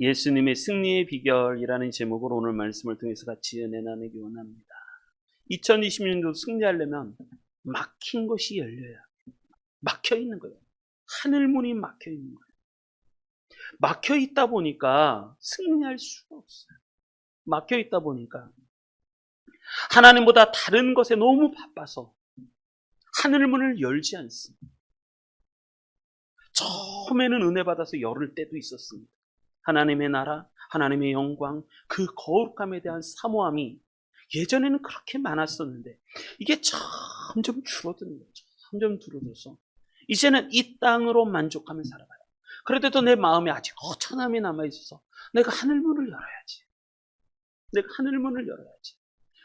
예수님의 승리의 비결이라는 제목으로 오늘 말씀을 통해서 같이 은혜 나누기 원합니다. 2020년도 승리하려면 막힌 것이 열려야 막혀 있는 거예요. 하늘문이 막혀 있는 거예요. 막혀 있다 보니까 승리할 수가 없어요. 막혀 있다 보니까 하나님보다 다른 것에 너무 바빠서 하늘문을 열지 않습니다. 처음에는 은혜 받아서 열을 때도 있었습니다. 하나님의 나라, 하나님의 영광, 그 거룩함에 대한 사모함이 예전에는 그렇게 많았었는데 이게 점점 줄어드는 거죠. 점점 줄어들어서 이제는 이 땅으로 만족하며 살아가요. 그래도 내 마음에 아직 허전함이 남아있어서 내가 하늘문을 열어야지. 내가 하늘문을 열어야지.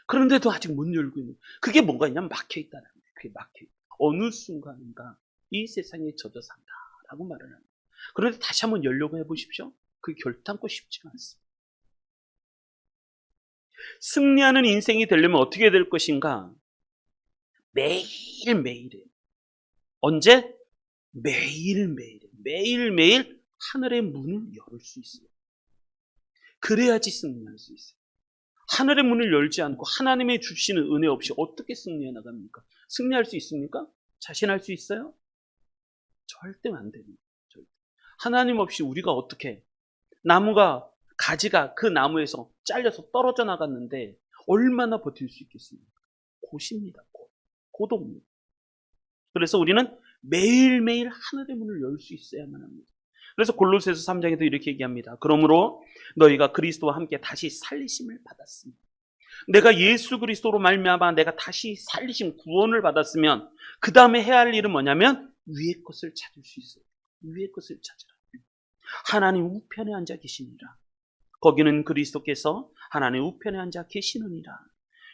그런데도 아직 못 열고 있는 그게 뭔가 있냐면 막혀있다는 거예요. 그게 막혀있다. 어느 순간인가 이 세상에 젖어 산다라고 말을 합니다. 그런데 다시 한번 열려고 해보십시오. 그 결단코 쉽지가 않습니다. 승리하는 인생이 되려면 어떻게 될 것인가? 매일매일이에요. 언제? 매일매일 하늘의 문을 열을 수 있어요. 그래야지 승리할 수 있어요. 하늘의 문을 열지 않고 하나님의 주시는 은혜 없이 어떻게 승리해 나갑니까? 승리할 수 있습니까? 자신할 수 있어요? 절대 안 됩니다. 절대. 하나님 없이 우리가 어떻게 나무가 가지가 그 나무에서 잘려서 떨어져 나갔는데 얼마나 버틸 수 있겠습니까? 곧입니다. 고독입니다. 그래서 우리는 매일매일 하늘의 문을 열 수 있어야만 합니다. 그래서 골로새서 3장에도 이렇게 얘기합니다. 그러므로 너희가 그리스도와 함께 다시 살리심을 받았습니다. 내가 예수 그리스도로 말미암아 내가 다시 살리심 구원을 받았으면 그 다음에 해야 할 일은 뭐냐면 위의 것을 찾을 수 있어요. 위의 것을 찾으라. 하나님 우편에 앉아 계시니라. 거기는 그리스도께서 하나님 우편에 앉아 계시느니라.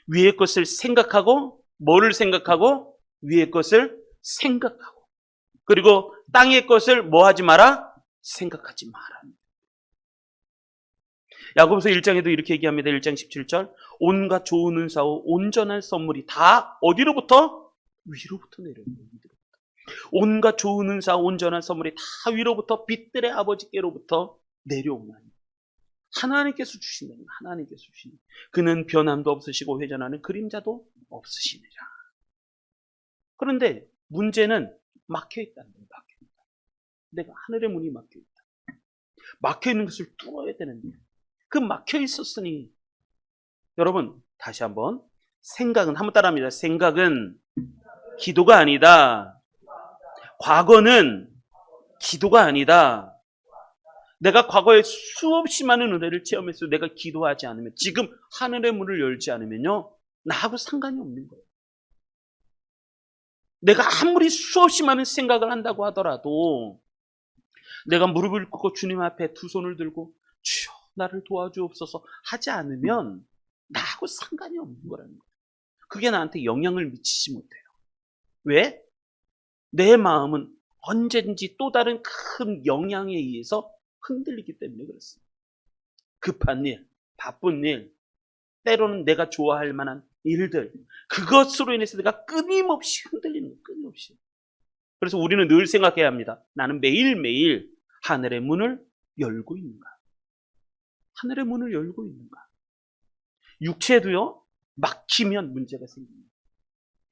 위의 것을 생각하고 뭐를 생각하고 위의 것을 생각하고 그리고 땅의 것을 뭐 하지 마라? 생각하지 마라. 야고보서 1장에도 이렇게 얘기합니다. 1장 17절 온갖 좋은 은사와 온전한 선물이 다 어디로부터? 위로부터 내려옵니다. 온갖 좋은 은사, 온전한 선물이 다 위로부터 빛들의 아버지께로부터 내려오나니 하나님께서 주신다는 하나님께서 주시는 그는 변함도 없으시고 회전하는 그림자도 없으시니라. 그런데 문제는 막혀있다는 거예요. 막혀있다. 내가 하늘의 문이 막혀있다. 막혀있는 것을 뚫어야 되는데 그 막혀있었으니 여러분 다시 한번 생각은 한번 따라합니다. 생각은 기도가 아니다. 과거는 기도가 아니다. 내가 과거에 수없이 많은 은혜를 체험했어요. 내가 기도하지 않으면 지금 하늘의 문을 열지 않으면요 나하고 상관이 없는 거예요. 내가 아무리 수없이 많은 생각을 한다고 하더라도 내가 무릎을 꿇고 주님 앞에 두 손을 들고 주여 나를 도와주옵소서 하지 않으면 나하고 상관이 없는 거라는 거예요. 그게 나한테 영향을 미치지 못해요. 왜? 내 마음은 언제든지 또 다른 큰 영향에 의해서 흔들리기 때문에 그렇습니다. 급한 일, 바쁜 일, 때로는 내가 좋아할 만한 일들 그것으로 인해서 내가 끊임없이 흔들리는 거예요. 끊임없이. 그래서 우리는 늘 생각해야 합니다. 나는 매일매일 하늘의 문을 열고 있는가? 하늘의 문을 열고 있는가? 육체도요 막히면 문제가 생깁니다.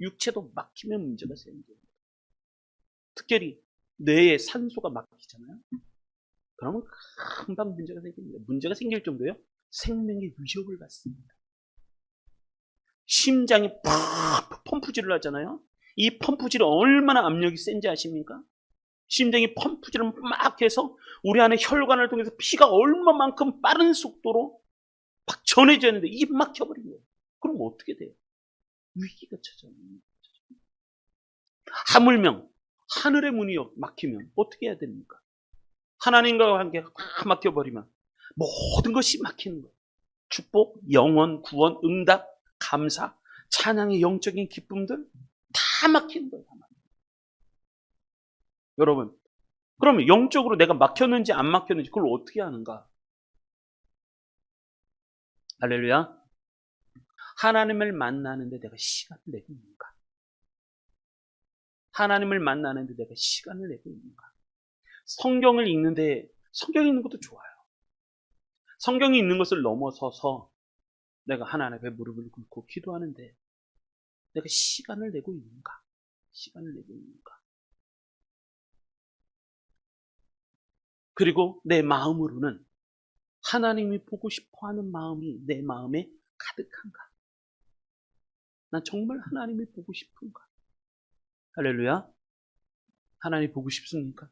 육체도 막히면 문제가 생깁니다. 특별히 뇌에 산소가 막히잖아요. 그러면 금방 문제가 생깁니다. 문제가 생길 정도요 생명의 위협을 받습니다. 심장이 팍 펌프질을 하잖아요. 이 펌프질이 얼마나 압력이 센지 아십니까? 심장이 펌프질을 막 해서 우리 안에 혈관을 통해서 피가 얼마만큼 빠른 속도로 막 전해져야 하는데 입 막혀버린 거예요. 그럼 어떻게 돼요? 위기가 찾아옵니다. 하물며 하늘의 문이 막히면 어떻게 해야 됩니까? 하나님과 관계가 다 막혀버리면 모든 것이 막히는 거예요. 축복, 영원, 구원, 응답, 감사, 찬양의 영적인 기쁨들 다 막히는 거예요. 다 막히는 거예요. 여러분, 그러면 영적으로 내가 막혔는지 안 막혔는지 그걸 어떻게 아는가? 할렐루야. 하나님을 만나는데 내가 시간을 내고 있는가? 하나님을 만나는데 내가 시간을 내고 있는가? 성경을 읽는데 성경 읽는 것도 좋아요. 성경이 있는 것을 넘어서서 내가 하나님 앞에 무릎을 꿇고 기도하는데 내가 시간을 내고 있는가? 시간을 내고 있는가? 그리고 내 마음으로는 하나님이 보고 싶어하는 마음이 내 마음에 가득한가? 난 정말 하나님이 보고 싶은가? 할렐루야. 하나님 보고 싶습니까?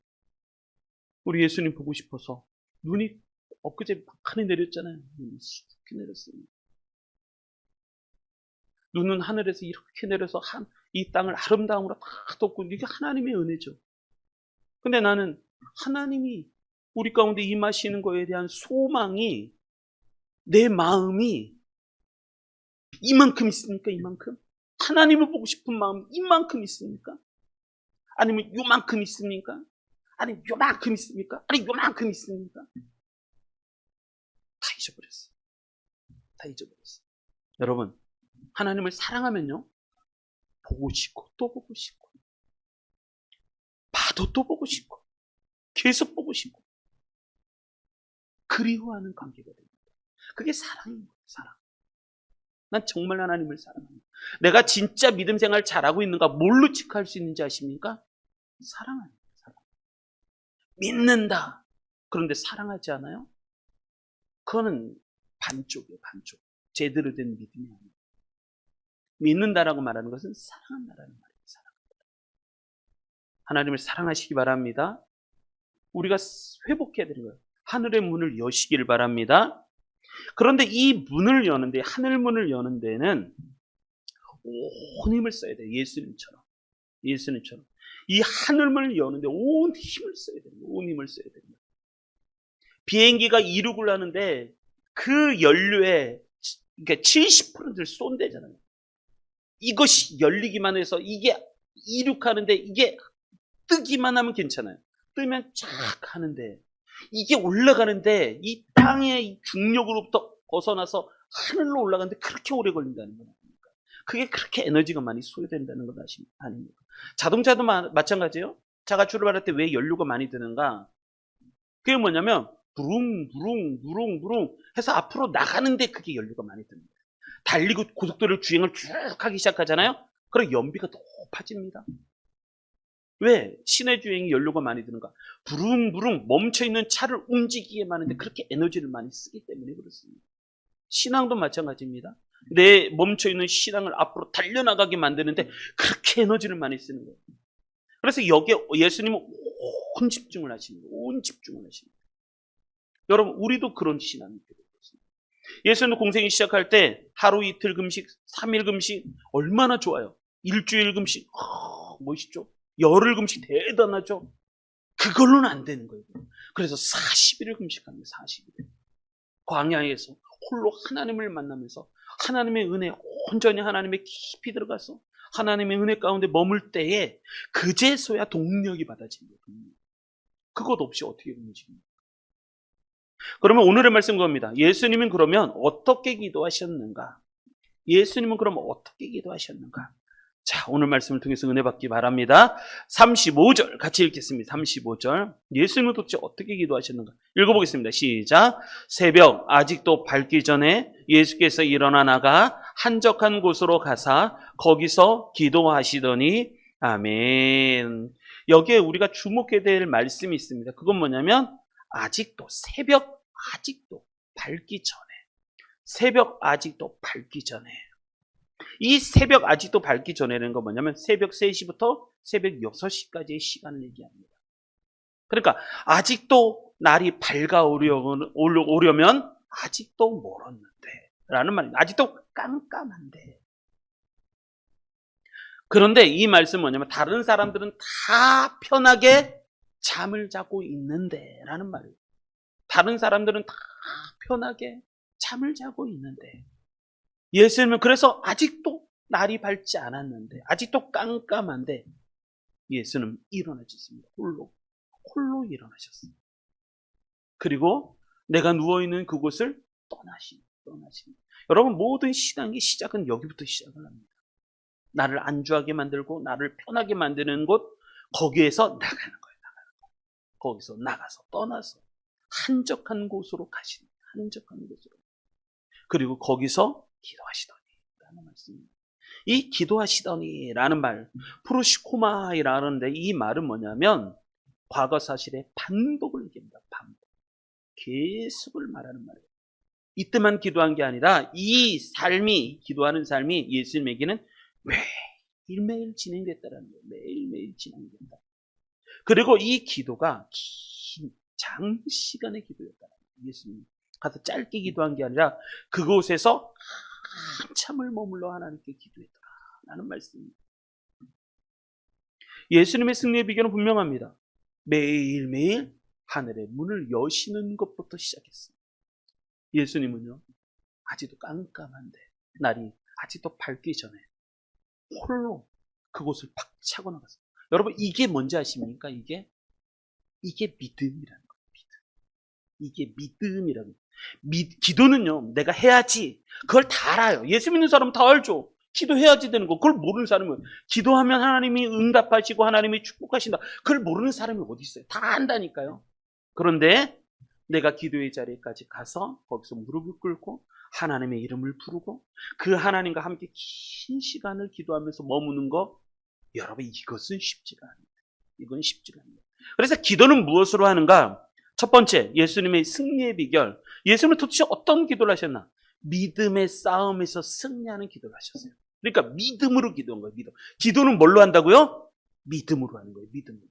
우리 예수님 보고 싶어서 눈이 엊그제 막하니 내렸잖아요. 눈이 쑥히 내렸습니다. 눈은 하늘에서 이렇게 내려서 이 땅을 아름다움으로 다 덮고, 이게 하나님의 은혜죠. 근데 나는 하나님이 우리 가운데 임하시는 거에 대한 소망이, 내 마음이 이만큼 있습니까? 이만큼? 하나님을 보고 싶은 마음이 이만큼 있습니까? 아니면 요만큼 있습니까? 아니면 요만큼 있습니까? 아니면 요만큼 있습니까? 다 잊어버렸어요. 다 잊어버렸어요. 여러분, 하나님을 사랑하면요, 보고 싶고 또 보고 싶고 봐도 또 보고 싶고 계속 보고 싶고 그리워하는 관계가 됩니다. 그게 사랑인 거예요. 사랑. 난 정말 하나님을 사랑합니다. 내가 진짜 믿음 생활 잘하고 있는가 뭘로 체크할 수 있는지 아십니까? 사랑합니다. 사랑. 믿는다. 그런데 사랑하지 않아요? 그거는 반쪽이에요. 반쪽. 제대로 된 믿음이 아니에요. 믿는다라고 말하는 것은 사랑한다라는 말이에요. 사랑한다. 하나님을 사랑하시기 바랍니다. 우리가 회복해야 되는 거예요. 하늘의 문을 여시길 바랍니다. 그런데 이 문을 여는데, 하늘 문을 여는 데는 온 힘을 써야 돼요. 예수님처럼. 예수님처럼. 이 하늘 문을 여는데 온 힘을 써야 돼요. 온 힘을 써야 됩니다. 비행기가 이륙을 하는데 그 연료의 그러니까 70%를 쏜대잖아요. 이것이 열리기만 해서 이게 이륙하는데 이게 뜨기만 하면 괜찮아요. 뜨면 쫙 하는데 이게 올라가는데 이 땅의 중력으로부터 벗어나서 하늘로 올라가는데 그렇게 오래 걸린다는 거예요. 그게 그렇게 에너지가 많이 소요된다는 건 아닙니까? 자동차도 마찬가지예요. 차가 출발할 때 왜 연료가 많이 드는가? 그게 뭐냐면 부릉부릉 해서 앞으로 나가는데 그게 연료가 많이 듭니다. 달리고 고속도로 주행을 쭉 하기 시작하잖아요. 그럼 연비가 높아집니다. 왜? 시내 주행이 연료가 많이 드는가? 부릉부릉 멈춰있는 차를 움직이게 하는데 그렇게 에너지를 많이 쓰기 때문에 그렇습니다. 신앙도 마찬가지입니다. 내 멈춰있는 신앙을 앞으로 달려나가게 만드는데 그렇게 에너지를 많이 쓰는 거예요. 그래서 여기에 예수님은 온 집중을 하십니다. 온 집중을 하십니다. 여러분, 우리도 그런 신앙이 필요했습니다. 예수님 공생이 시작할 때 하루 이틀 금식, 3일 금식 얼마나 좋아요. 일주일 금식 멋있죠. 열흘 금식 대단하죠. 그걸로는 안 되는 거예요. 그래서 40일을 금식합니다. 40일. 광야에서 홀로 하나님을 만나면서 하나님의 은혜, 온전히 하나님의 깊이 들어가서 하나님의 은혜 가운데 머물 때에 그제서야 동력이 받아집니다. 그것 없이 어떻게 움직입니까? 그러면 오늘의 말씀 겁니다. 예수님은 그러면 어떻게 기도하셨는가? 예수님은 그럼 어떻게 기도하셨는가? 자, 오늘 말씀을 통해서 은혜 받기 바랍니다. 35절 같이 읽겠습니다. 35절. 예수님은 도대체 어떻게 기도하셨는가? 읽어보겠습니다. 시작. 새벽 아직도 밝기 전에 예수께서 일어나 나가 한적한 곳으로 가사 거기서 기도하시더니 아멘. 여기에 우리가 주목해야 될 말씀이 있습니다. 그건 뭐냐면 아직도 새벽 아직도 밝기 전에 새벽 아직도 밝기 전에 이 새벽 아직도 밝기 전에는 거 뭐냐면 새벽 3시부터 새벽 6시까지의 시간을 얘기합니다. 그러니까 아직도 날이 밝아오려면 아직도 멀었는데 라는 말입니다. 아직도 깜깜한데. 그런데 이 말씀은 뭐냐면 다른 사람들은 다 편하게 잠을 자고 있는데 라는 말이에요. 다른 사람들은 다 편하게 잠을 자고 있는데 예수님은 그래서 아직도 날이 밝지 않았는데 아직도 깜깜한데 예수는 일어나셨습니다. 홀로 일어나셨습니다. 그리고 내가 누워있는 그곳을 떠나십니다. 여러분 모든 신앙의 시작은 여기부터 시작을 합니다. 나를 안주하게 만들고 나를 편하게 만드는 곳 거기에서 나가는 거예요. 거기서 나가서 떠나서 한적한 곳으로 가십니다. 한적한 곳으로. 그리고 거기서 기도하시더니 라는 말씀입니다. 이 기도하시더니라는 말, 프로시코마이라는데 이 말은 뭐냐면 과거 사실의 반복을 얘기합니다. 반복. 계속을 말하는 말이에요. 이때만 기도한 게 아니라 이 삶이, 기도하는 삶이 예수님에게는 매일매일 진행됐다라는 거예요. 매일매일 진행됐다. 그리고 이 기도가 긴 장시간의 기도였다는 거예요. 예수님 가서 짧게 기도한 게 아니라 그곳에서 한참을 머물러 하나님께 기도했더라라는 말씀입니다. 예수님의 승리의 비결은 분명합니다. 매일매일 하늘의 문을 여시는 것부터 시작했습니다. 예수님은요, 아직도 깜깜한데 날이 아직도 밝기 전에 홀로 그곳을 박차고 나갔어요. 여러분, 이게 뭔지 아십니까? 이게 믿음이라는 거예요. 이게 믿음이라는 거예요. 기도는요, 내가 해야지. 그걸 다 알아요. 예수 믿는 사람은 다 알죠. 기도해야지 되는 거. 그걸 모르는 사람은 기도하면 하나님이 응답하시고 하나님이 축복하신다. 그걸 모르는 사람이 어디 있어요? 다 안다니까요. 그런데 내가 기도의 자리까지 가서 거기서 무릎을 꿇고 하나님의 이름을 부르고 그 하나님과 함께 긴 시간을 기도하면서 머무는 거, 여러분, 이것은 쉽지가 않아요. 이건 쉽지가 않아요. 그래서 기도는 무엇으로 하는가? 첫 번째, 예수님의 승리의 비결. 예수님은 도대체 어떤 기도를 하셨나? 믿음의 싸움에서 승리하는 기도를 하셨어요. 그러니까 믿음으로 기도한 거예요. 믿음. 기도는 뭘로 한다고요? 믿음으로 하는 거예요. 믿음으로.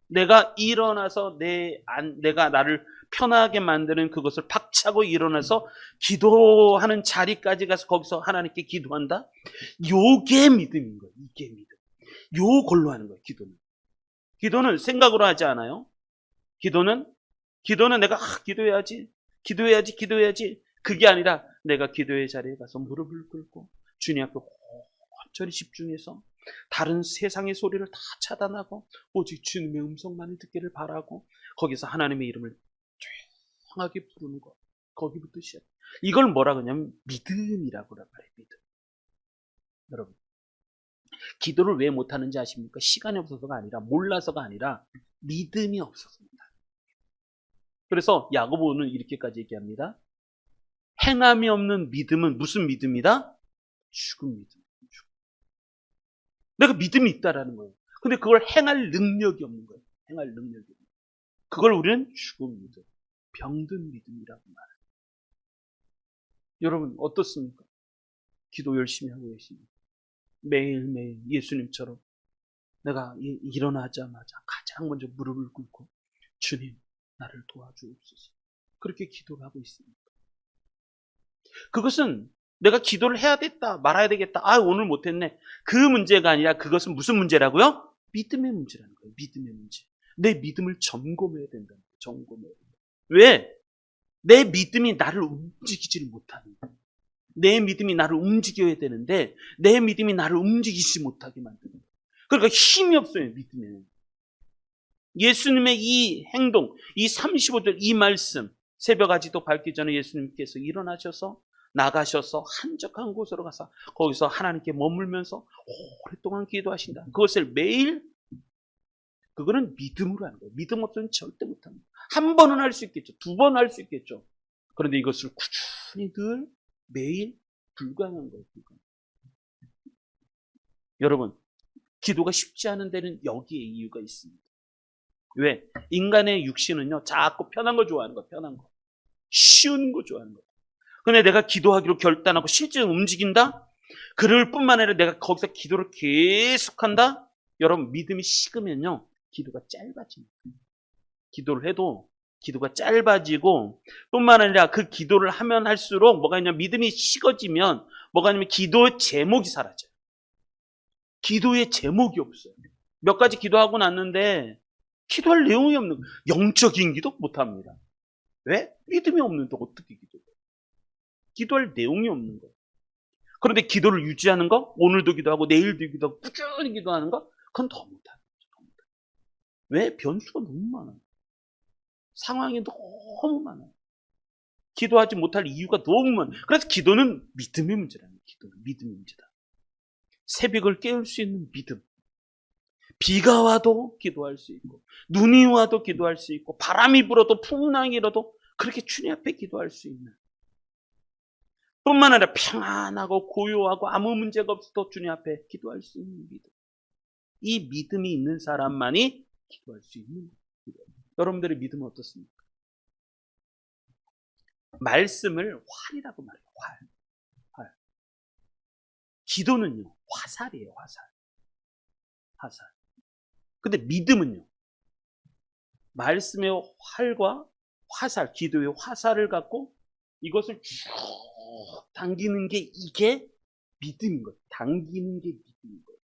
내가 일어나서 내가 나를 편하게 만드는 그것을 박차고 일어나서 기도하는 자리까지 가서 거기서 하나님께 기도한다? 요게 믿음인 거예요. 이게 믿음. 요걸로 하는 거예요. 기도는 생각으로 하지 않아요. 기도는 내가 기도해야지. 그게 아니라 내가 기도의 자리에 가서 무릎을 꿇고 주님 앞에 온전히 집중해서 다른 세상의 소리를 다 차단하고 오직 주님의 음성만을 듣기를 바라고 거기서 하나님의 이름을 조용하게 부르는 것. 거기부터 시작. 이걸 뭐라 그러냐면 믿음이라고 말해요. 믿음. 여러분, 기도를 왜 못하는지 아십니까? 시간이 없어서가 아니라, 몰라서가 아니라 믿음이 없어서입니다. 그래서 야고보는 이렇게까지 얘기합니다. 행함이 없는 믿음은 무슨 믿음이다? 죽은 믿음. 내가 믿음이 있다라는 거예요. 근데 그걸 행할 능력이 없는 거예요. 행할 능력이 없는 거예요. 그걸 우리는 죽은 믿음, 병든 믿음이라고 말해요. 여러분, 어떻습니까? 기도 열심히 하고 계십니까? 매일매일 예수님처럼 내가 일어나자마자 가장 먼저 무릎을 꿇고 주님, 나를 도와주옵소서. 그렇게 기도를 하고 있습니다. 그것은 내가 기도를 해야 됐다, 말아야 되겠다, 오늘 못했네. 그 문제가 아니라 그것은 무슨 문제라고요? 믿음의 문제라는 거예요. 믿음의 문제. 내 믿음을 점검해야 된다는 거예요. 점검해야 된다. 왜? 내 믿음이 나를 움직이지를 못하는 거예요. 내 믿음이 나를 움직여야 되는데 내 믿음이 나를 움직이지 못하게 만드는 거예요. 그러니까 힘이 없어요, 믿음에는. 예수님의 이 행동, 이 35절 이 말씀, 새벽 아직도 밝기 전에 예수님께서 일어나셔서 나가셔서 한적한 곳으로 가서 거기서 하나님께 머물면서 오랫동안 기도하신다. 그것을 매일, 그거는 믿음으로 하는 거예요. 믿음 없으면 절대 못합니다. 한 번은 할 수 있겠죠. 두 번 할 수 있겠죠. 그런데 이것을 꾸준히 늘 매일 불가능한 거예요. 여러분, 기도가 쉽지 않은 데는 여기에 이유가 있습니다. 왜? 인간의 육신은요, 자꾸 편한 거 좋아하는 거예요. 편한 거. 쉬운 거 좋아하는 거예요. 근데 내가 기도하기로 결단하고 실제 움직인다? 그럴 뿐만 아니라 내가 거기서 기도를 계속한다? 여러분, 믿음이 식으면요, 기도가 짧아집니다. 기도를 해도 기도가 짧아지고 뿐만 아니라 그 기도를 하면 할수록 뭐가 있냐면 믿음이 식어지면 뭐가 있냐면 기도의 제목이 사라져요. 기도의 제목이 없어요. 몇 가지 기도하고 났는데 기도할 내용이 없는 거예요. 영적인 기도 못합니다. 왜? 믿음이 없는데 어떻게 기도해요? 기도할 내용이 없는 거예요. 그런데 기도를 유지하는 거, 오늘도 기도하고 내일도 기도하고 꾸준히 기도하는 거, 그건 더 못하는 거죠. 왜? 변수가 너무 많아요. 상황이 너무 많아요. 기도하지 못할 이유가 너무 많아요. 그래서 기도는 믿음의 문제라는 거예요. 기도는 믿음의 문제다. 새벽을 깨울 수 있는 믿음. 비가 와도 기도할 수 있고, 눈이 와도 기도할 수 있고, 바람이 불어도 풍랑이 일어도 그렇게 주님 앞에 기도할 수 있는, 뿐만 아니라 평안하고 고요하고 아무 문제가 없어도 주님 앞에 기도할 수 있는 믿음. 이 믿음이 있는 사람만이 기도할 수 있는 믿음. 여러분들의 믿음은 어떻습니까? 말씀을 활이라고 말해요. 활. 기도는요, 화살이에요. 화살. 근데 믿음은요, 말씀의 활과 화살, 기도의 화살을 갖고 이것을 쭉 당기는 게 이게 믿음인 거예요. 당기는 게 믿음인 거예요.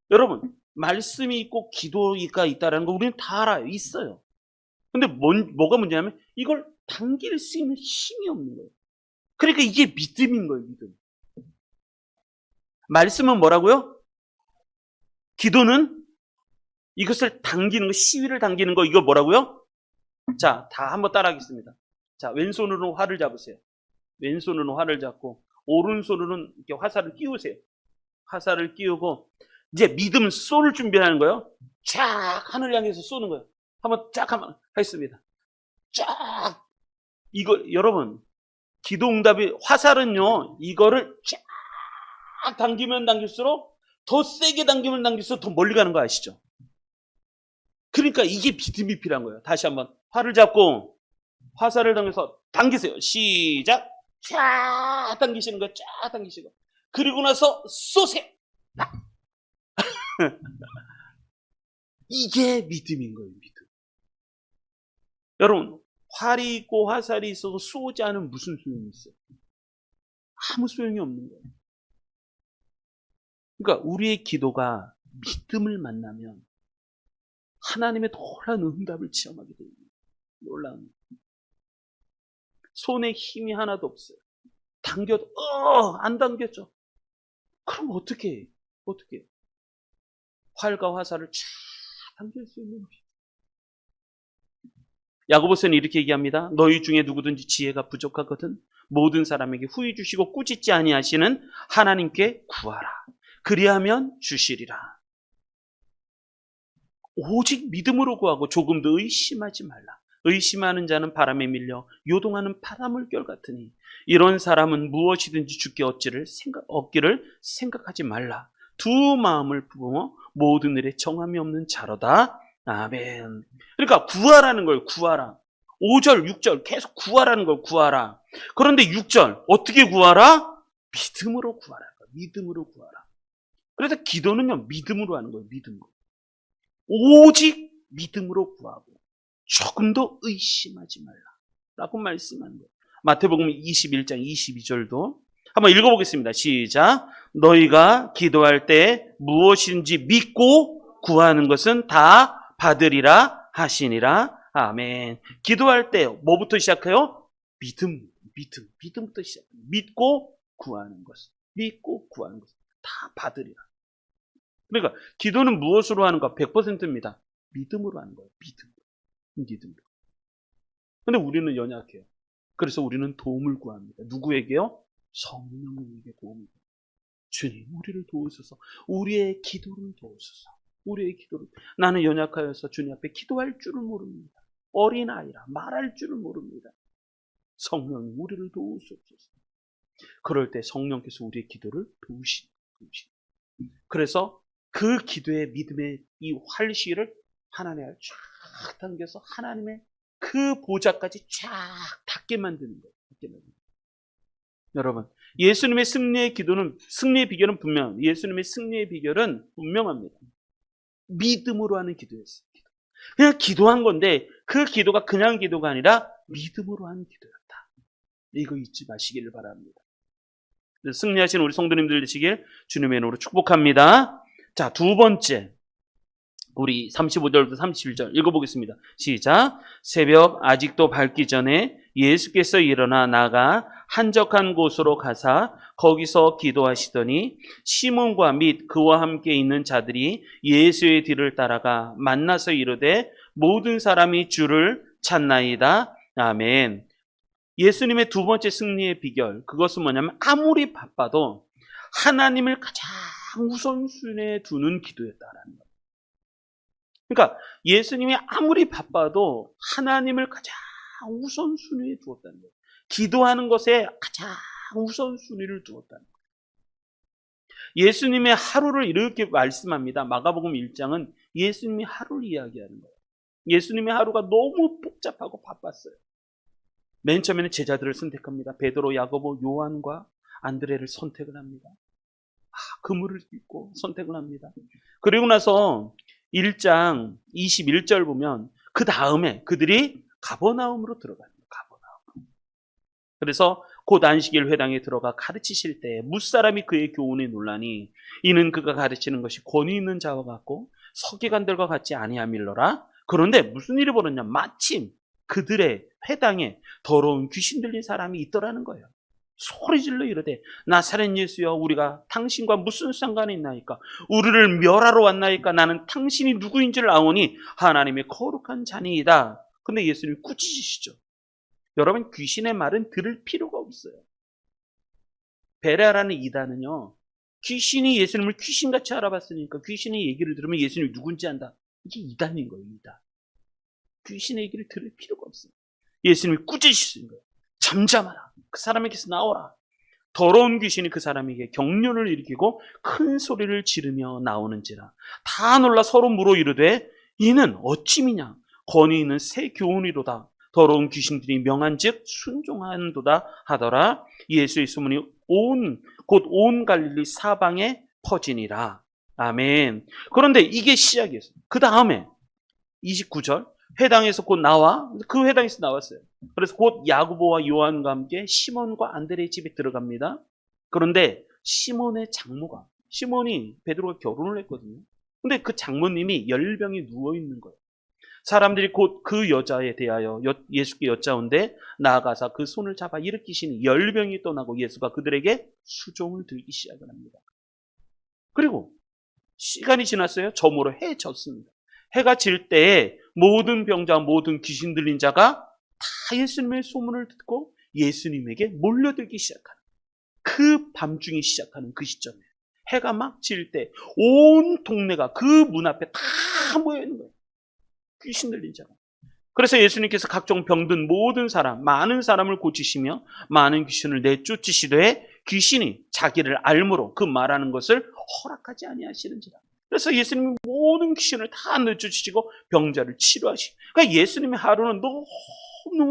여러분, 말씀이 있고 기도가 있다는 거 우리는 다 알아요. 있어요. 근데 뭐가 문제냐면 이걸 당길 수 있는 힘이 없는 거예요. 그러니까 이게 믿음인 거예요. 믿음. 말씀은 뭐라고요? 기도는 이것을 당기는 거, 시위를 당기는 거, 이거 뭐라고요? 자, 다 한번 따라하겠습니다. 자, 왼손으로 활을 잡으세요. 왼손으로 활을 잡고 오른손으로는 이렇게 화살을 끼우세요. 화살을 끼우고 이제 믿음 쏠 준비하는 거예요. 쫙 하늘 향해서 쏘는 거예요. 한번 쫙 한번 하겠습니다. 쫙. 이거 여러분, 기도 응답이 화살은요, 이거를 쫙 당기면 당길수록 더 세게 당기면 당길수록 더 멀리 가는 거 아시죠? 그러니까 이게 믿음이 필요한 거예요. 다시 한번 활을 잡고 화살을 당겨서 당기세요. 시작. 쫙 당기시는 거예요. 쫙 당기시고. 그리고 나서 쏘세요. 이게 믿음인 거예요. 믿음. 여러분, 활이 있고 화살이 있어도 쏘지 않으면 무슨 소용이 있어요? 아무 소용이 없는 거예요. 그러니까 우리의 기도가 믿음을 만나면 하나님의 놀라운 응답을 체험하게 됩니다. 놀라운. 손에 힘이 하나도 없어요. 당겨도 안 당겨져. 그럼 어떻게 해? 어떻게 해? 활과 화살을 쫙 당길 수 있는 비. 야고보서는 이렇게 얘기합니다. 너희 중에 누구든지 지혜가 부족하거든 모든 사람에게 후히 주시고 꾸짖지 아니하시는 하나님께 구하라. 그리하면 주시리라. 오직 믿음으로 구하고 조금도 의심하지 말라. 의심하는 자는 바람에 밀려 요동하는 바람물결 같으니 이런 사람은 무엇이든지 주께 얻기를 생각하지 말라. 두 마음을 부어 모든 일에 정함이 없는 자로다. 아멘. 그러니까 구하라는 걸 구하라. 5절, 6절 계속 구하라는 걸 구하라. 그런데 6절 어떻게 구하라? 믿음으로 구하라. 믿음으로 구하라. 그래서 기도는요, 믿음으로 하는 거예요. 믿음으로. 오직 믿음으로 구하고 조금도 의심하지 말라 라고 말씀하는 거예요. 마태복음 21장 22절도 한번 읽어보겠습니다. 시작. 너희가 기도할 때 무엇인지 믿고 구하는 것은 다 받으리라 하시니라. 아멘. 기도할 때 뭐부터 시작해요? 믿음부터 시작해요. 믿고 구하는 것. 믿고 구하는 것. 다 받으리라. 그러니까 기도는 무엇으로 하는가? 100%입니다. 믿음으로 하는 거예요. 믿음으로. 근데 우리는 연약해요. 그래서 우리는 도움을 구합니다. 누구에게요? 성령에게 도움을 구합니다. 주님, 우리를 도우소서. 우리의 기도를 도우소서. 우리의 기도를. 나는 연약하여서 주님 앞에 기도할 줄을 모릅니다. 어린아이라 말할 줄을 모릅니다. 성령이 우리를 도우소서. 그럴 때 성령께서 우리의 기도를 도우시는. 그래서 그 기도의 믿음의 이 활시를 하나님을 쫙 당겨서 하나님의 그 보좌까지 쫙 닿게 만드는 거예요. 여러분, 예수님의 승리의 비결은 예수님의 승리의 비결은 분명합니다. 믿음으로 하는 기도였어요. 그냥 기도한 건데 그 기도가 그냥 기도가 아니라 믿음으로 하는 기도였다. 이거 잊지 마시기를 바랍니다. 승리하신 우리 성도님들 되시길 주님의 이름으로 축복합니다. 자, 두 번째, 우리 35절부터 31절 읽어보겠습니다. 시작. 새벽 아직도 밝기 전에 예수께서 일어나 나가 한적한 곳으로 가사 거기서 기도하시더니 시몬과 및 그와 함께 있는 자들이 예수의 뒤를 따라가 만나서 이르되 모든 사람이 주를 찾나이다. 아멘. 예수님의 두 번째 승리의 비결, 그것은 뭐냐면 아무리 바빠도 하나님을 가장 우선순위에 두는 기도였다라는 거예요. 그러니까 예수님이 아무리 바빠도 하나님을 가장 우선순위에 두었다는 거예요. 기도하는 것에 가장 우선순위를 두었다는 거예요. 예수님의 하루를 이렇게 말씀합니다. 마가복음 1장은 예수님이 하루를 이야기하는 거예요. 예수님의 하루가 너무 복잡하고 바빴어요. 맨 처음에는 제자들을 선택합니다. 베드로, 야고보, 요한과 안드레를 선택을 합니다. 그물을 빚고 선택을 합니다. 그리고 나서 1장 21절 보면 그 다음에 그들이 가버나움으로 들어갑니다. 가버나움. 그래서 곧 안식일 회당에 들어가 가르치실 때 무사람이 그의 교훈에 놀라니 이는 그가 가르치는 것이 권위 있는 자와 같고 서기관들과 같지 아니함일러라. 그런데 무슨 일이 벌어졌냐? 마침 그들의 회당에 더러운 귀신 들린 사람이 있더라는 거예요. 소리질러 이르되 나사렛 예수여 우리가 당신과 무슨 상관이 있나이까? 우리를 멸하러 왔나이까? 나는 당신이 누구인 줄 아오니 하나님의 거룩한 자니이다. 근데 예수님이 꾸짖으시죠. 여러분, 귀신의 말은 들을 필요가 없어요. 베레아라는 이단은요, 귀신이 예수님을 귀신같이 알아봤으니까 귀신의 얘기를 들으면 예수님이 누군지 안다. 이게 이단인 거예요. 이단. 귀신의 얘기를 들을 필요가 없어요. 예수님이 꾸짖으시는 거예요. 잠잠하라. 그 사람에게서 나오라. 더러운 귀신이 그 사람에게 경련을 일으키고 큰 소리를 지르며 나오는지라. 다 놀라 서로 물어 이르되 이는 어찌미냐? 권위 있는 새 교훈이로다. 더러운 귀신들이 명한즉 순종한도다 하더라. 예수의 소문이 곧 온 갈릴리 사방에 퍼지니라. 아멘. 그런데 이게 시작이었어요. 그 다음에 29절 회당에서 곧 나와, 그 회당에서 나왔어요. 그래서 곧 야고보와 요한과 함께 시몬과 안드레의 집에 들어갑니다. 그런데 시몬의 장모가, 시몬이 베드로가 결혼을 했거든요. 근데 그 장모님이 열병이 누워있는 거예요. 사람들이 곧 그 여자에 대하여 예수께 여짜온데 나아가서 그 손을 잡아 일으키시니 열병이 떠나고 예수가 그들에게 수종을 들기 시작을 합니다. 그리고 시간이 지났어요. 저물어 해 졌습니다. 해가 질 때에 모든 병자, 모든 귀신 들린 자가 다 예수님의 소문을 듣고 예수님에게 몰려들기 시작하는, 그 밤중이 시작하는 그 시점에 해가 막 질 때 온 동네가 그 문 앞에 다 모여 있는 거예요. 귀신 들린 자가. 그래서 예수님께서 각종 병든 모든 사람, 많은 사람을 고치시며 많은 귀신을 내쫓으시되 귀신이 자기를 알므로 그 말하는 것을 허락하지 아니하시는지라. 그래서 예수님이 모든 귀신을 다 내쫓으시고 병자를 치료하시고, 그러니까 예수님의 하루는 너무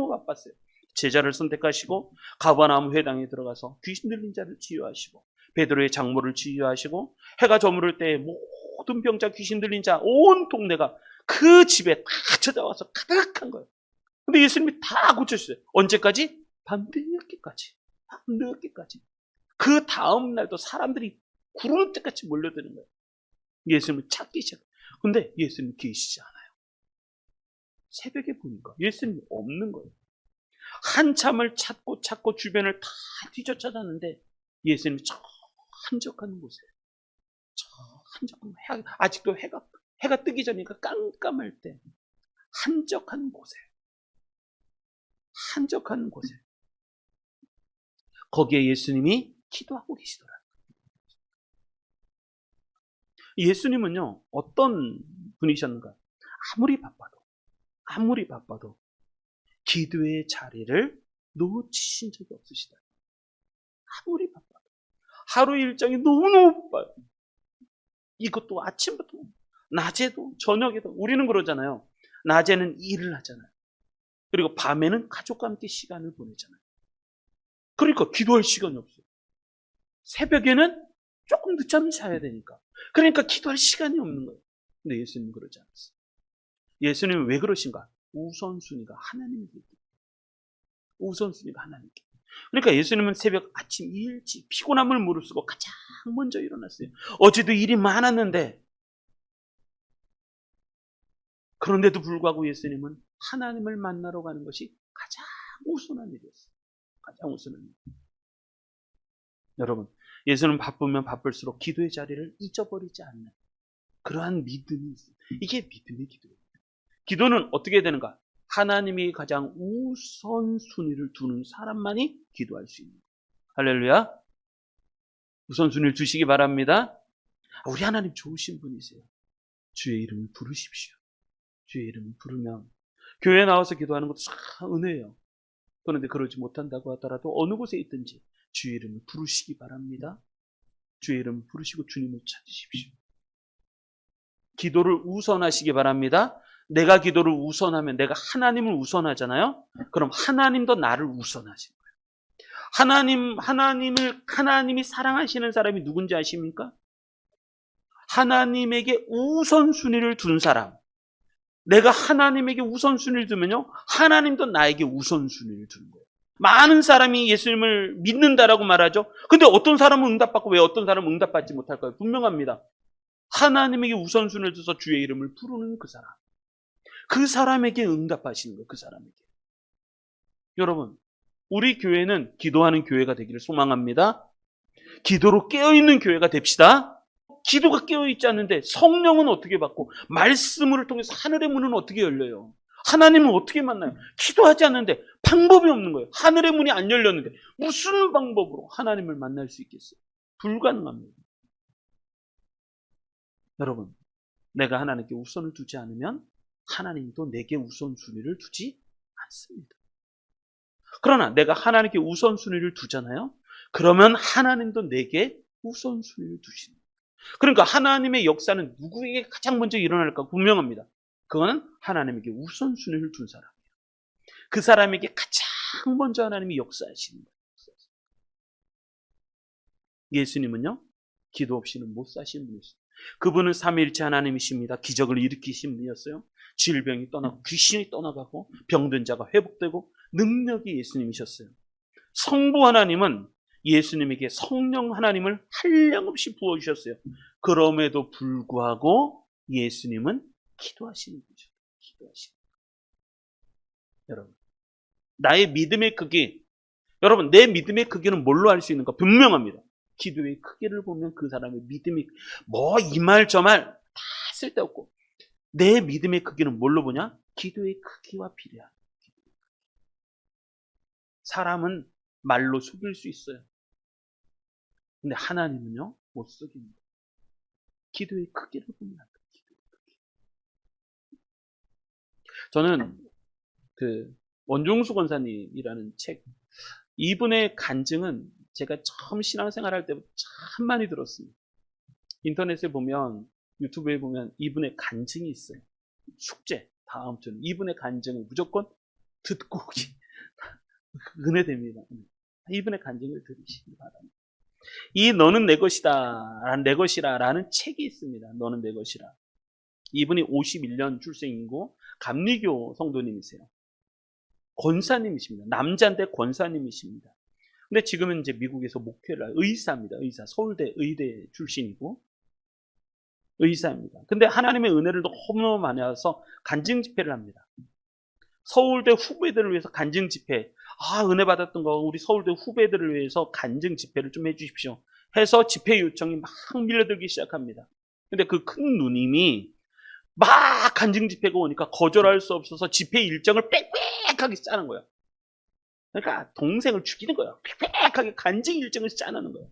바빴어요. 제자를 선택하시고 가버나움 회당에 들어가서 귀신 들린 자를 치유하시고 베드로의 장모를 치유하시고 해가 저무를 때 모든 병자, 귀신 들린 자 온 동네가 그 집에 다 찾아와서 가득한 거예요. 근데 예수님이 다 고쳐주셨어요. 언제까지? 밤늦게까지. 밤늦게까지. 그 다음 날도 사람들이 구르는 때까지 몰려드는 거예요. 예수님을 찾기 시작해요. 근데 예수님 계시지 않아요. 새벽에 보니까 예수님이 없는 거예요. 한참을 찾고 주변을 다 뒤져찾았는데 예수님이 저 한적한 곳에, 저 한적한 곳에, 아직도 해가 뜨기 전이니까 깜깜할 때 한적한 곳에 거기에 예수님이 기도하고 계시더라고요. 예수님은요, 어떤 분이셨는가? 아무리 바빠도 기도의 자리를 놓치신 적이 없으시다. 아무리 바빠도. 하루 일정이 너무너무 바빠요. 이것도 아침부터, 낮에도, 저녁에도. 우리는 그러잖아요. 낮에는 일을 하잖아요. 그리고 밤에는 가족과 함께 시간을 보내잖아요. 그러니까 기도할 시간이 없어요. 새벽에는 조금 늦잠을 자야 되니까. 그러니까 기도할 시간이 없는 거예요. 근데 예수님은 그러지 않았어요. 예수님은 왜 그러신가? 우선순위가 하나님께. 우선순위가 하나님께. 그러니까 예수님은 새벽 아침 일찍 피곤함을 무릅쓰고 가장 먼저 일어났어요. 어제도 일이 많았는데, 그런데도 불구하고 예수님은 하나님을 만나러 가는 것이 가장 우선한 일이었어요. 가장 우선한 일. 여러분, 예수는 바쁘면 바쁠수록 기도의 자리를 잊어버리지 않는 그러한 믿음이 있어요. 이게 믿음의 기도예요. 기도는 어떻게 되는가? 하나님이 가장 우선순위를 두는 사람만이 기도할 수 있는 거예요. 할렐루야. 우선순위를 두시기 바랍니다. 우리 하나님 좋으신 분이세요. 주의 이름을 부르십시오. 주의 이름을 부르면 교회에 나와서 기도하는 것도 참 은혜예요. 그런데 그러지 못한다고 하더라도 어느 곳에 있든지 주의 이름을 부르시기 바랍니다. 주의 이름을 부르시고 주님을 찾으십시오. 기도를 우선하시기 바랍니다. 내가 기도를 우선하면 내가 하나님을 우선하잖아요. 그럼 하나님도 나를 우선하시는 거예요. 하나님이 사랑하시는 사람이 누군지 아십니까? 하나님에게 우선순위를 둔 사람. 내가 하나님에게 우선순위를 두면요, 하나님도 나에게 우선순위를 두는 거예요. 많은 사람이 예수님을 믿는다라고 말하죠. 근데 어떤 사람은 응답받고 왜 어떤 사람은 응답받지 못할까요? 분명합니다. 하나님에게 우선순위를 둬서 주의 이름을 부르는 그 사람. 그 사람에게 응답하시는 거예요. 그 사람에게. 여러분, 우리 교회는 기도하는 교회가 되기를 소망합니다. 기도로 깨어있는 교회가 됩시다. 기도가 깨어있지 않는데 성령은 어떻게 받고 말씀을 통해서 하늘의 문은 어떻게 열려요? 하나님은 어떻게 만나요? 기도하지 않는데 방법이 없는 거예요. 하늘의 문이 안 열렸는데 무슨 방법으로 하나님을 만날 수 있겠어요? 불가능합니다. 여러분, 내가 하나님께 우선을 두지 않으면 하나님도 내게 우선순위를 두지 않습니다. 그러나 내가 하나님께 우선순위를 두잖아요. 그러면 하나님도 내게 우선순위를 두시는 거예요. 그러니까 하나님의 역사는 누구에게 가장 먼저 일어날까 분명합니다. 그거는 하나님에게 우선순위를 둔 사람이에요. 그 사람에게 가장 먼저 하나님이 역사하시는 거예요. 예수님은요, 기도 없이는 못 사시는 분이었어요. 그분은 삼위일체 하나님이십니다. 기적을 일으키신 분이었어요. 질병이 떠나고 귀신이 떠나가고 병든 자가 회복되고 능력이 예수님이셨어요. 성부 하나님은 예수님에게 성령 하나님을 한량없이 부어주셨어요. 그럼에도 불구하고 예수님은 기도하시는 거죠. 기도하시는 거예요. 여러분, 나의 믿음의 크기, 여러분, 내 믿음의 크기는 뭘로 알 수 있는가? 분명합니다. 기도의 크기를 보면 그 사람의 믿음이 이 말 저 말 다 쓸데없고, 내 믿음의 크기는 뭘로 보냐? 기도의 크기와 비례한. 사람은 말로 속일 수 있어요. 근데 하나님은요, 못 속입니다. 기도의 크기를 보면 안 돼요. 기도의 크기. 저는 원종수 권사님이라는 책, 이분의 간증은 제가 처음 신앙생활할 때부터 참 많이 들었습니다. 인터넷에 보면, 유튜브에 보면 이분의 간증이 있어요. 숙제, 다음 주는 이분의 간증을 무조건 듣고 은혜됩니다. 이분의 간증을 들으시기 바랍니다. 이 너는 내 것이다 라는 책이 있습니다. 너는 내 것이라. 이분이 51년 출생이고 감리교 성도님이세요. 권사님이십니다. 남자인데 권사님이십니다. 근데 지금은 이제 미국에서 목회를 의사입니다. 의사. 서울대 의대 출신이고 의사입니다. 근데 하나님의 은혜를 너무 많이 와서 간증 집회를 합니다. 서울대 후배들을 위해서 간증 집회, 은혜 받았던 거 우리 서울대 후배들을 위해서 간증 집회를 좀 해주십시오 해서 집회 요청이 막 밀려들기 시작합니다. 근데 그 큰 누님이 막 간증 집회가 오니까 거절할 수 없어서 집회 일정을 빽빽하게 짜는 거예요. 그러니까 동생을 죽이는 거예요. 빽빽하게 간증 일정을 짜는 거예요.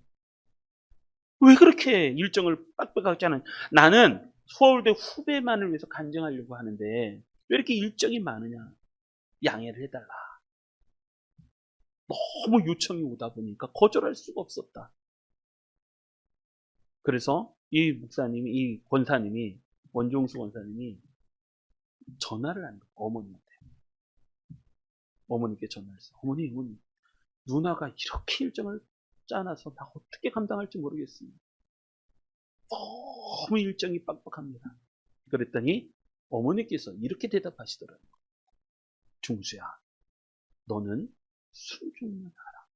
왜 그렇게 일정을 빽빽하게 짜는? 나는 서울대 후배만을 위해서 간증하려고 하는데 왜 이렇게 일정이 많으냐? 양해를 해달라. 너무 요청이 오다 보니까 거절할 수가 없었다. 그래서 이 목사님이, 이 권사님이, 원종수 권사님이 전화를 한 거예요. 어머니한테. 어머니께 전화를 했어요. 어머니, 누나가 이렇게 일정을 짜놔서 나 어떻게 감당할지 모르겠습니다. 너무 일정이 빡빡합니다. 그랬더니 어머니께서 이렇게 대답하시더라고요. 중수야, 너는 순종만 하라.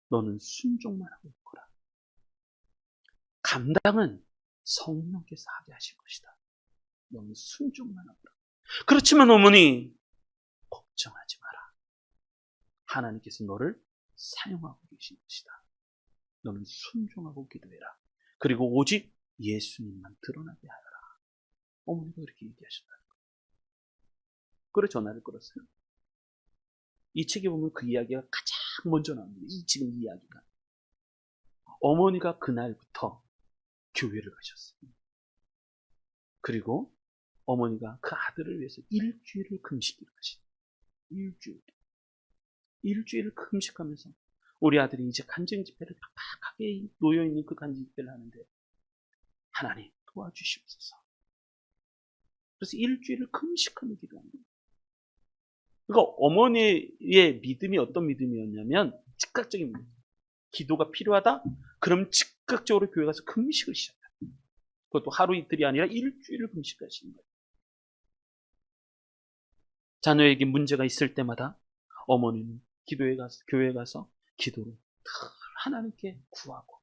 너는 순종만 하고 있거라. 감당은 성령께서 하게 하실 것이다. 너는 순종만 하거라. 그렇지만 어머니, 걱정하지 마라. 하나님께서 너를 사용하고 계신 것이다. 너는 순종하고 기도해라. 그리고 오직 예수님만 드러나게 하여라. 어머니가 그렇게 얘기하셨다는 거예요. 그래 전화를 걸었어요. 이 책에 보면 그 이야기가 가장 먼저 나옵니다. 지금 이 이야기가. 어머니가 그날부터 교회를 가셨어요. 그리고 어머니가 그 아들을 위해서 일주일을 금식기를 하시다. 일주일을 금식하면서 우리 아들이 이제 간증 집회를 팍팍하게 놓여있는 그 간증 집회를 하는데 하나님 도와주시옵소서. 그래서 일주일을 금식하는 기도합니다. 그러니까 어머니의 믿음이 어떤 믿음이었냐면 즉각적인 믿음. 기도가 필요하다? 그럼 즉각적으로 교회 가서 금식을 시작합니다. 그것도 하루 이틀이 아니라 일주일을 금식하시는 거예요. 자녀에게 문제가 있을 때마다 어머니는 교회에 가서 기도로 늘 하나님께 구하고,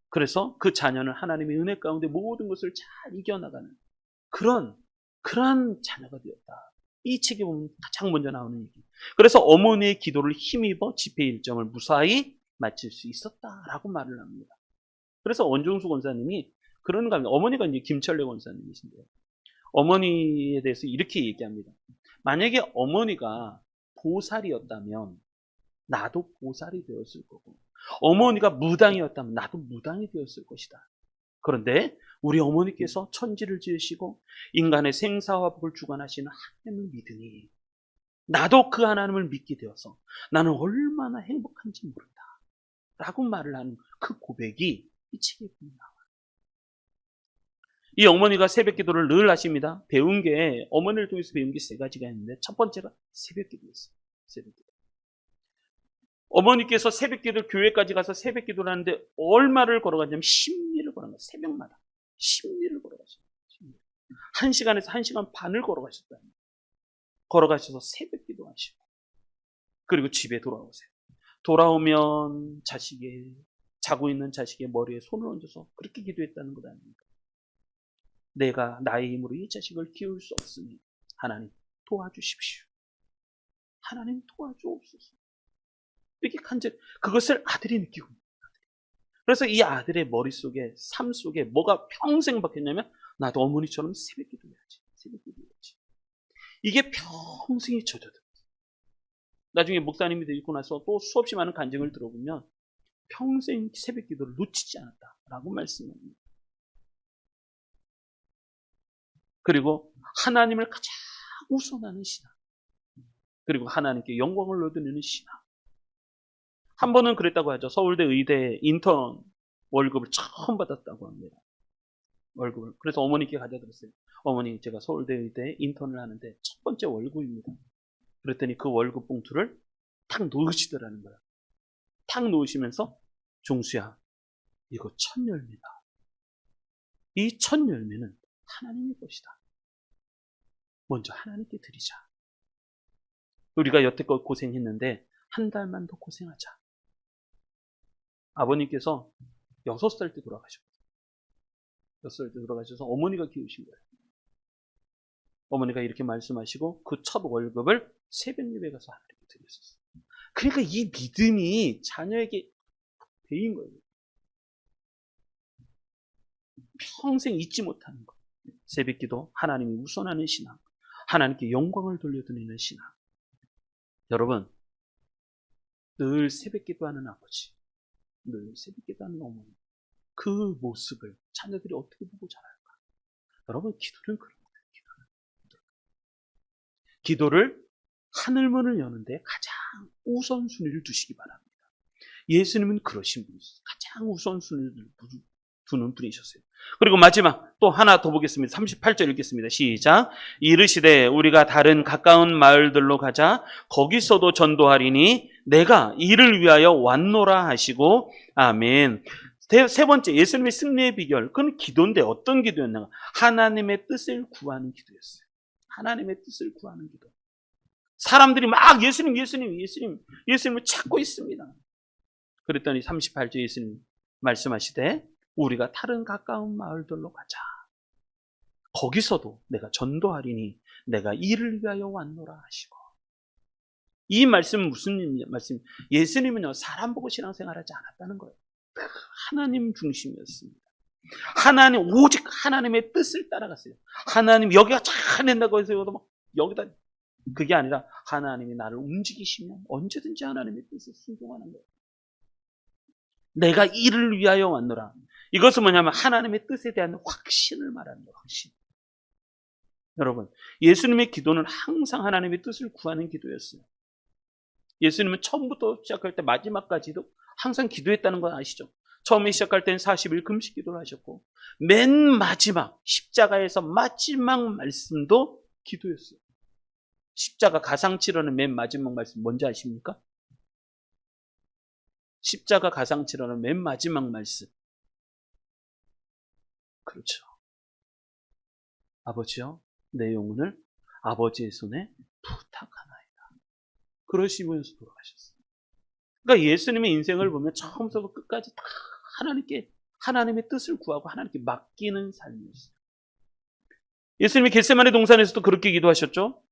그래서 그 자녀는 하나님의 은혜 가운데 모든 것을 잘 이겨나가는 그런 자녀가 되었다. 이 책에 보면 가장 먼저 나오는 얘기. 그래서 어머니의 기도를 힘입어 집회 일정을 무사히 마칠 수 있었다라고 말을 합니다. 그래서 원종수 권사님이 그런 겁니다. 어머니가 이제 김철래 권사님이신데요. 어머니에 대해서 이렇게 얘기합니다. 만약에 어머니가 보살이었다면 나도 보살이 되었을 거고, 어머니가 무당이었다면 나도 무당이 되었을 것이다. 그런데 우리 어머니께서 천지를 지으시고 인간의 생사화복을 주관하시는 하나님을 믿으니 나도 그 하나님을 믿게 되어서 나는 얼마나 행복한지 모른다 라고 말을 하는 그 고백이 이 책에 보면 나와요. 이 어머니가 새벽기도를 늘 하십니다. 어머니를 통해서 배운 게 세 가지가 있는데, 첫 번째가 새벽기도였어요. 새벽기도. 어머니께서 새벽기도, 교회까지 가서 새벽기도를 하는데 얼마를 걸어가냐면 10리를 걸어간 거예요. 새벽마다 10리를 걸어가셨어요. 1시간에서 1시간 반을 걸어가셨다. 걸어가셔서 새벽기도 하시고, 그리고 집에 돌아오세요. 돌아오면 자고 있는 자식의 머리에 손을 얹어서 그렇게 기도했다는 것 아닙니까? 내가 나의 힘으로 이 자식을 키울 수 없으니 하나님 도와주십시오. 하나님 도와주옵소서. 이렇게 그것을 아들이 느끼고, 그래서 이 아들의 머릿속에, 삶 속에 뭐가 평생 박혔냐면 나도 어머니처럼 새벽기도 해야지. 이게 평생이 젖어들어요. 나중에 목사님이 되고 나서 또 수없이 많은 간증을 들어보면 평생 새벽기도를 놓치지 않았다라고 말씀합니다. 그리고 하나님을 가장 우선하는 신앙, 그리고 하나님께 영광을 얻으려는 신앙. 한 번은 그랬다고 하죠. 서울대 의대 인턴 월급을 처음 받았다고 합니다. 월급을. 그래서 어머니께 가져들었어요. 어머니, 제가 서울대 의대 인턴을 하는데 첫 번째 월급입니다. 그랬더니 그 월급 봉투를 탁 놓으시더라는 거야. 탁 놓으시면서, 종수야, 이거 첫 열매다. 이 첫 열매는 하나님의 것이다. 먼저 하나님께 드리자. 우리가 여태껏 고생했는데 한 달만 더 고생하자. 아버님께서 6살 때 돌아가셨거든요. 6살 때 돌아가셔서 어머니가 키우신 거예요. 어머니가 이렇게 말씀하시고 그 첫 월급을 새벽 예배 가서 하나님께 드렸었어요. 그러니까 이 믿음이 자녀에게 배인 거예요. 평생 잊지 못하는 것. 새벽기도, 하나님이 우선하는 신앙, 하나님께 영광을 돌려드리는 신앙. 여러분, 늘 새벽기도하는 아버지, 늘 새벽기도하는 어머니, 그 모습을 자녀들이 어떻게 보고 자랄까? 여러분, 기도는 그런 거예요. 기도를 하늘문을 여는데 가장 우선순위를 두시기 바랍니다. 예수님은 그러신 분이셨어요. 가장 우선순위를 두는 분이셨어요. 그리고 마지막 또 하나 더 보겠습니다. 38절 읽겠습니다. 시작. 이르시되 우리가 다른 가까운 마을들로 가자. 거기서도 전도하리니 내가 이를 위하여 왔노라 하시고. 아멘. 세 번째, 예수님의 승리의 비결. 그건 기도인데 어떤 기도였나? 하나님의 뜻을 구하는 기도였어요. 하나님의 뜻을 구하는 기도. 사람들이 막 예수님을 찾고 있습니다. 그랬더니 38절 예수님 말씀하시되 우리가 다른 가까운 마을들로 가자. 거기서도 내가 전도하리니 내가 이를 위하여 왔노라 하시고. 이 말씀은 무슨 말씀? 예수님은요, 사람 보고 신앙생활하지 않았다는 거예요. 하나님 중심이었습니다. 오직 하나님의 뜻을 따라갔어요. 하나님 여기가 잘 된다고 해서 막 여기다, 그게 아니라 하나님이 나를 움직이시면 언제든지 하나님의 뜻을 순종하는 거예요. 내가 이를 위하여 왔노라. 이것은 뭐냐면 하나님의 뜻에 대한 확신을 말하는 거예요. 확신. 여러분, 예수님의 기도는 항상 하나님의 뜻을 구하는 기도였어요. 예수님은 처음부터 시작할 때 마지막까지도 항상 기도했다는 건 아시죠? 처음에 시작할 때는 40일 금식 기도를 하셨고 맨 마지막 십자가에서 마지막 말씀도 기도였어요. 십자가 가상치료는 맨 마지막 말씀 뭔지 아십니까? 십자가 가상치료는 맨 마지막 말씀. 그렇죠. 아버지요, 내 영혼을 아버지의 손에 부탁하나이다. 그러시면서 돌아가셨어요. 그러니까 예수님의 인생을 보면 처음부터 끝까지 다 하나님의 뜻을 구하고 하나님께 맡기는 삶이었어요. 예수님이 겟세마네 동산에서도 그렇게 기도하셨죠?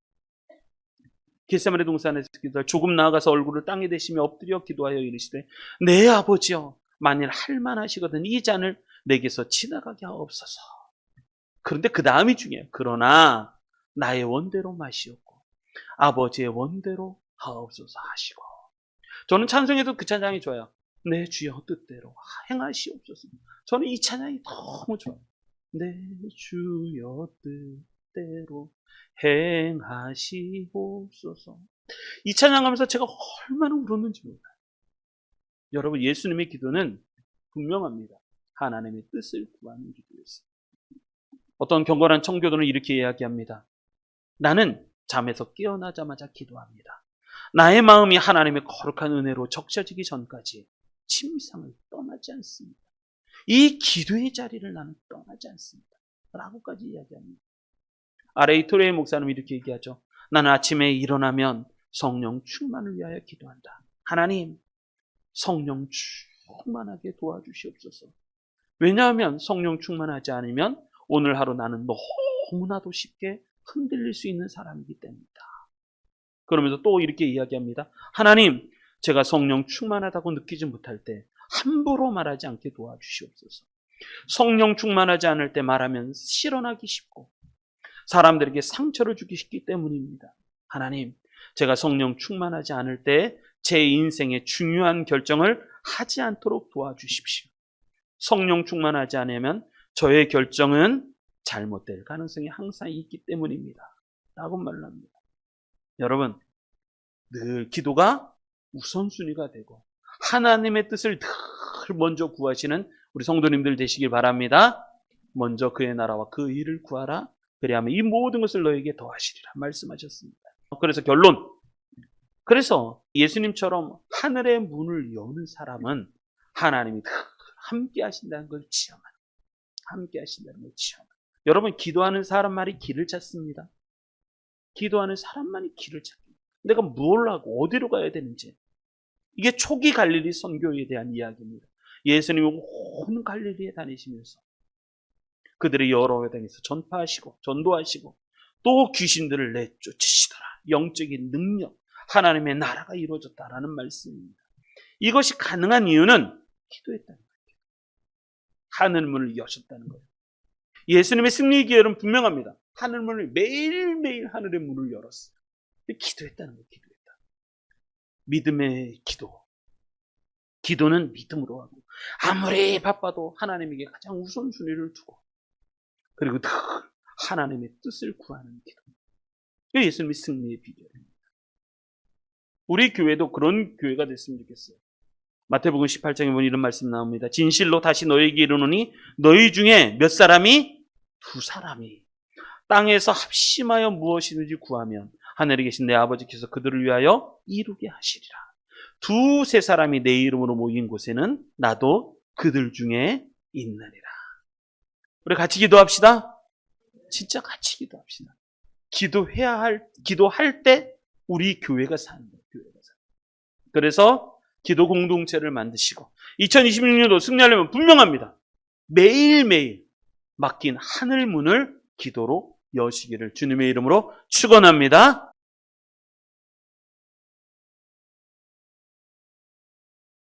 겟세마네 동산에서 기도할 조금 나아가서 얼굴을 땅에 대시며 엎드려 기도하여 이르시되 내 아버지여, 만일 할만하시거든 이 잔을 내게서 지나가게 하옵소서. 그런데 그 다음이 중요해요. 그러나 나의 원대로 마시옵고 아버지의 원대로 하옵소서 하시고. 저는 찬송에도 그 찬양이 좋아요. 내 주여 뜻대로 행하시옵소서. 저는 이 찬양이 너무 좋아요. 내 주여 뜻대로 행하시옵소서. 이 찬양하면서 제가 얼마나 울었는지 몰라요. 여러분, 예수님의 기도는 분명합니다. 하나님의 뜻을 구하는 기도였어요. 어떤 경건한 청교도는 이렇게 이야기합니다. 나는 잠에서 깨어나자마자 기도합니다. 나의 마음이 하나님의 거룩한 은혜로 적셔지기 전까지 침상을 떠나지 않습니다. 이 기도의 자리를 나는 떠나지 않습니다. 라고까지 이야기합니다. R.A. 토레이 목사님 이렇게 얘기하죠. 나는 아침에 일어나면 성령 충만을 위하여 기도한다. 하나님, 성령 충만하게 도와주시옵소서. 왜냐하면 성령 충만하지 않으면 오늘 하루 나는 너무나도 쉽게 흔들릴 수 있는 사람이기 때문이다. 그러면서 또 이렇게 이야기합니다. 하나님, 제가 성령 충만하다고 느끼지 못할 때 함부로 말하지 않게 도와주시옵소서. 성령 충만하지 않을 때 말하면 실언하기 쉽고 사람들에게 상처를 주기 쉽기 때문입니다. 하나님, 제가 성령 충만하지 않을 때 제 인생의 중요한 결정을 하지 않도록 도와주십시오. 성령 충만하지 않으면 저의 결정은 잘못될 가능성이 항상 있기 때문입니다. 라고 말을 합니다. 여러분, 늘 기도가 우선순위가 되고 하나님의 뜻을 늘 먼저 구하시는 우리 성도님들 되시길 바랍니다. 먼저 그의 나라와 그 일을 구하라. 그리하면 이 모든 것을 너에게 더하시리라 말씀하셨습니다. 그래서 결론. 그래서 예수님처럼 하늘의 문을 여는 사람은 하나님이 함께 하신다는 걸 체험하는, 함께 하신다는 걸 체험하는. 여러분, 기도하는 사람만이 길을 찾습니다. 기도하는 사람만이 길을 찾습니다. 내가 뭘 하고 어디로 가야 되는지. 이게 초기 갈릴리 선교에 대한 이야기입니다. 예수님이 온 갈릴리에 다니시면서 그들의 여러 회당에서 전파하시고 전도하시고 또 귀신들을 내쫓으시더라. 영적인 능력, 하나님의 나라가 이루어졌다라는 말씀입니다. 이것이 가능한 이유는 기도했다는 거예요. 하늘문을 여셨다는 거예요. 예수님의 승리의 기회는 분명합니다. 하늘문을 매일매일 하늘의 문을 열었어요. 기도했다는 거예요. 기도했다. 믿음의 기도. 기도는 믿음으로 하고 아무리 바빠도 하나님에게 가장 우선순위를 두고 그리고 늘 하나님의 뜻을 구하는 기도. 이게 예수님의 승리의 비결입니다. 우리 교회도 그런 교회가 됐으면 좋겠어요. 마태복음 18장에 보면 이런 말씀 나옵니다. 진실로 다시 너희에게 이르노니 너희 중에 몇 사람이? 두 사람이 땅에서 합심하여 무엇이든지 구하면 하늘에 계신 내 아버지께서 그들을 위하여 이루게 하시리라. 두세 사람이 내 이름으로 모인 곳에는 나도 그들 중에 있느니라. 우리 같이 기도합시다. 진짜 같이 기도합시다. 기도할 때 우리 교회가 사는 거예요. 교회가 사는 거예요. 그래서 기도 공동체를 만드시고 2026년도 승리하려면 분명합니다. 매일매일 맡긴 하늘 문을 기도로 여시기를 주님의 이름으로 축원합니다.